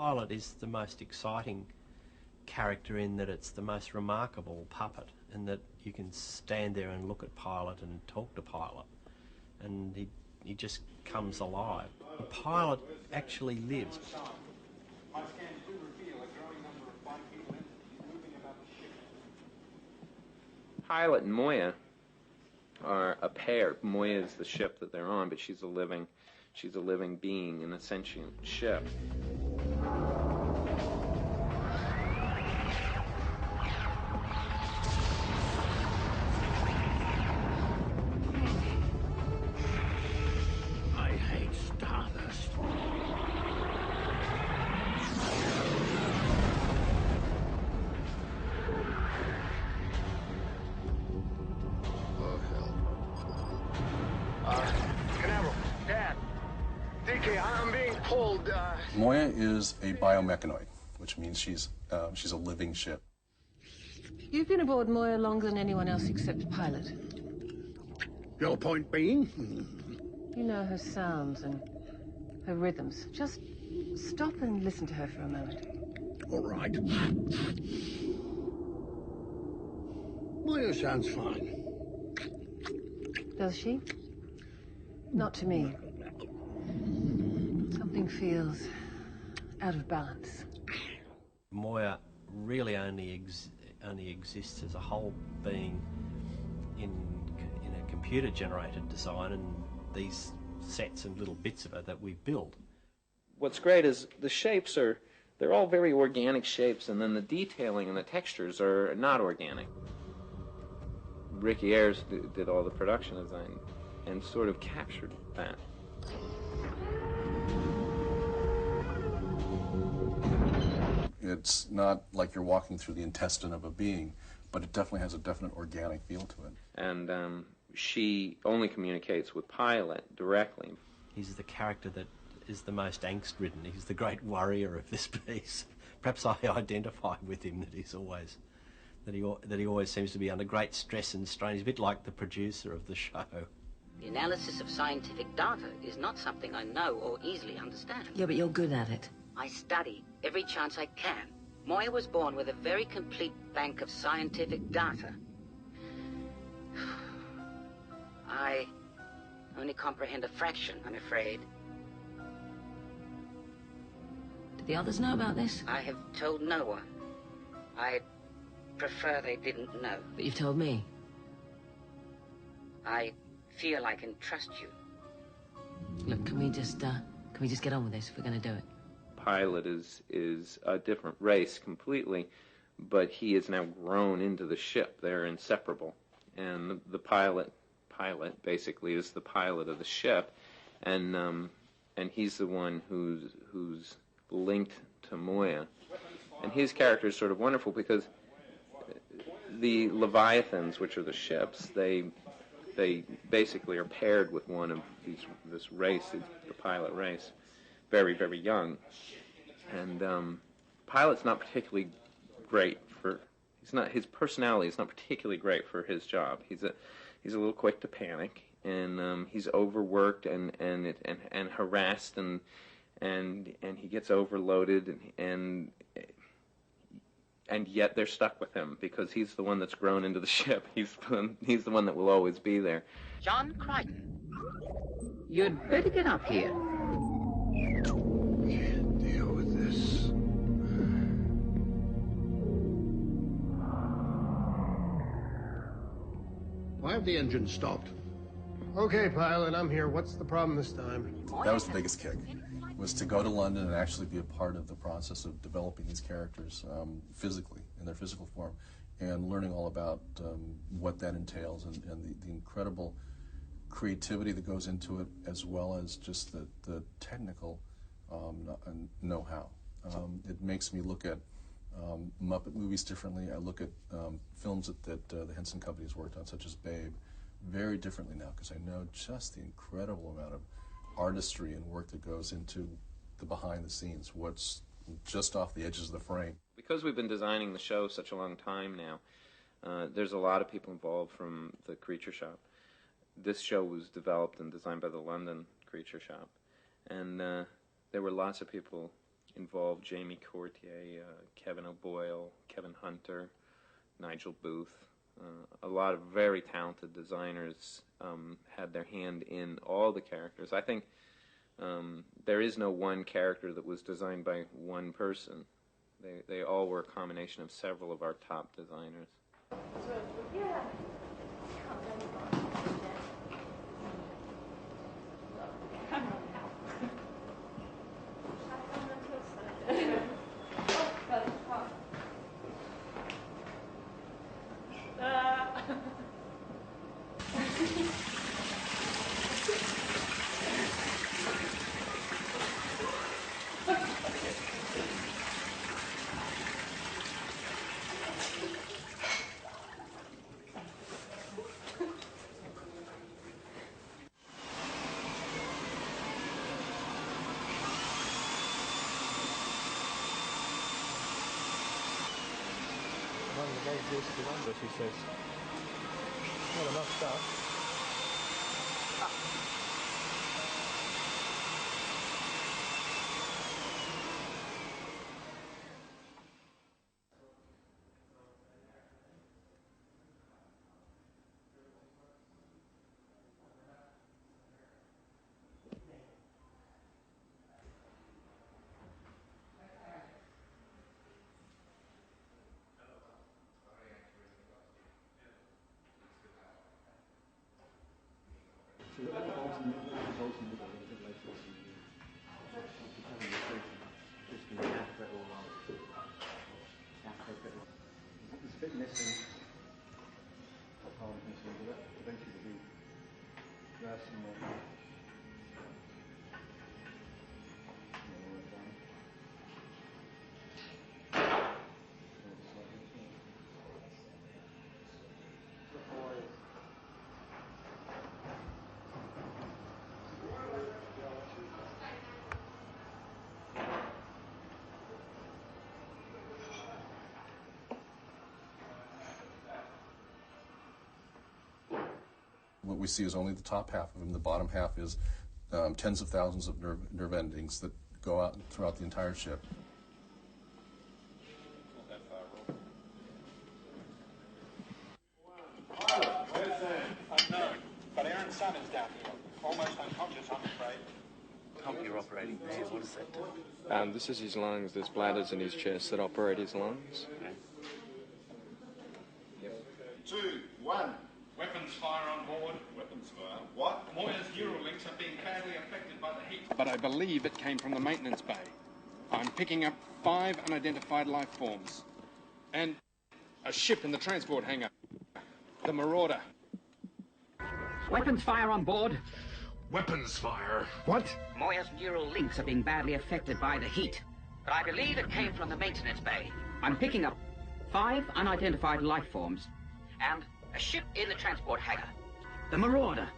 Pilot is the most exciting character in that it's the most remarkable puppet, in that you can stand there and look at Pilot and talk to Pilot, and he just comes alive. The Pilot actually lives. Pilot and Moya are a pair. Moya is the ship that they're on, but she's a living being, an sentient ship. I hate Stardust. Oh, hell. Canaveral, Dad, DK, I'm being pulled, Moya is a biomechanoid, which means she's a living ship. You've been aboard Moya longer than anyone else except Pilot. Your point being? You know her sounds and her rhythms. Just stop and listen to her for a moment. All right. Moya sounds fine. Does she? Not to me. Something feels out of balance. Moya really only exists as a whole being in a computer-generated design, and these sets and little bits of it that we build. What's great is the shapes they're all very organic shapes, and then the detailing and the textures are not organic. Ricky Ayers did all the production design and sort of captured that. It's not like you're walking through the intestine of a being, but it definitely has a definite organic feel to it. And she only communicates with Pilot directly. He's the character that is the most angst-ridden. He's the great worrier of this piece. Perhaps I identify with him, that he always seems to be under great stress and strain. He's a bit like the producer of the show. The analysis of scientific data is not something I know or easily understand. Yeah, but you're good at it. I study every chance I can. Moya was born with a very complete bank of scientific data. I only comprehend a fraction, I'm afraid. Do the others know about this? I have told no one. I prefer they didn't know. But you've told me. I feel I can trust you. Look, can we just get on with this if we're going to do it? Pilot is a different race completely, but he is now grown into the ship. They're inseparable, and the pilot basically is the pilot of the ship, and he's the one who's linked to Moya, and his character is sort of wonderful because the Leviathans, which are the ships, they basically are paired with one of this race, the pilot race, very, very young. And Pilot's not particularly great for, his personality is not particularly great for his job. He's a little quick to panic, and he's overworked and harassed, and he gets overloaded, and yet they're stuck with him because he's the one that's grown into the ship. He's the one that will always be there. John Crichton, you'd better get up here. Can't deal with this. Why have the engines stopped? Okay, pilot, I'm here. What's the problem this time? That was the biggest kick, was to go to London and actually be a part of the process of developing these characters physically, in their physical form, and learning all about what that entails and the incredible creativity that goes into it, as well as just the technical know-how. It makes me look at Muppet movies differently. I look at films that the Henson Company has worked on, such as Babe, very differently now, because I know just the incredible amount of artistry and work that goes into the behind the scenes, what's just off the edges of the frame. Because we've been designing the show such a long time now, there's a lot of people involved from the Creature Shop. This show was developed and designed by the London Creature Shop, and there were lots of people involved Jamie Courtier, Kevin O'Boyle, Kevin Hunter, Nigel Booth. A lot of very talented designers had their hand in all the characters. I think there is no one character that was designed by one person. They all were a combination of several of our top designers. She says, not enough stuff. It's a bit missing. Missing, but eventually it'll be there somewhere. What we see is only the top half of him. The bottom half is tens of thousands of nerve endings that go out throughout the entire ship. Where's Sam? Unknown. But Aaron Sun is down here. Almost unconscious, I'm afraid. Pump you're operating there, what does that do? This is his lungs. There's bladders in his chest that operate his lungs. Okay. Yep. 2, 1. Weapons fire on board. Weapons fire? What? Moya's neural links are being badly affected by the heat. But I believe it came from the maintenance bay. I'm picking up 5 unidentified life forms. And a ship in the transport hangar. The Marauder. Weapons fire on board. Weapons fire. What? Moya's neural links are being badly affected by the heat. But I believe it came from the maintenance bay. I'm picking up 5 unidentified life forms and a ship in the transport hangar. The Marauder.